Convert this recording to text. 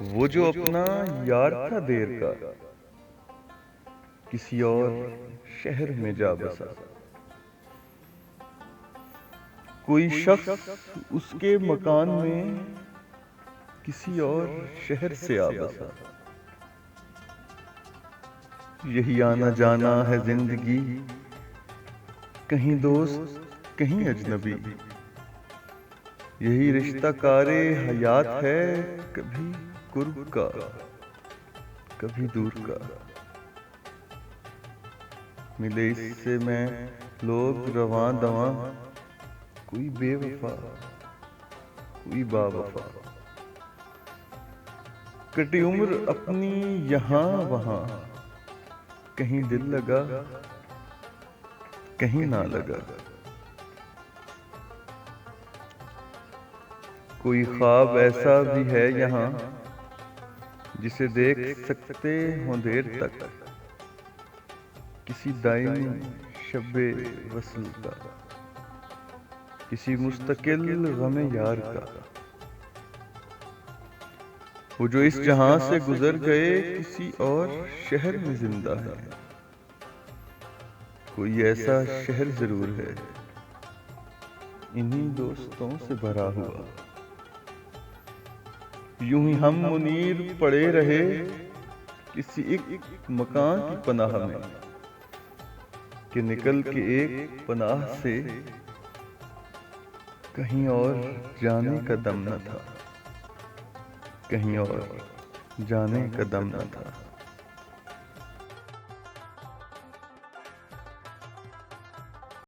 वो जो अपना यार था देर का, किसी और शहर में जा बसा। कोई शख्स उसके मकान में किसी और शहर से आ बसा। यही आना जाना है जिंदगी, कहीं दोस्त कहीं अजनबी। यही रिश्ता कारे हयात है, कभी कुर्ब का कभी दूर का। मिले इससे मैं लोग रवां दवां, कोई बेवफा कोई बावफा। कटी उम्र अपनी यहाँ वहाँ, कहीं दिल लगा कहीं ना लगा। कोई ख्वाब ऐसा भी है यहाँ, जिसे देख सकते हों देर तक, किसी दायमी शब्बे वसल का, किसी मुस्तकिल गमे यार का। वो जो इस जहां से गुजर गए, किसी और शहर में जिंदा है। कोई ऐसा शहर जरूर है, इन्हीं दोस्तों से भरा हुआ। यूं ही हम मुनीर पड़े रहे, किसी एक मकान की पनाह में, कि निकल के एक पनाह से कहीं और जाने का दम न था, कहीं और जाने का दम न था।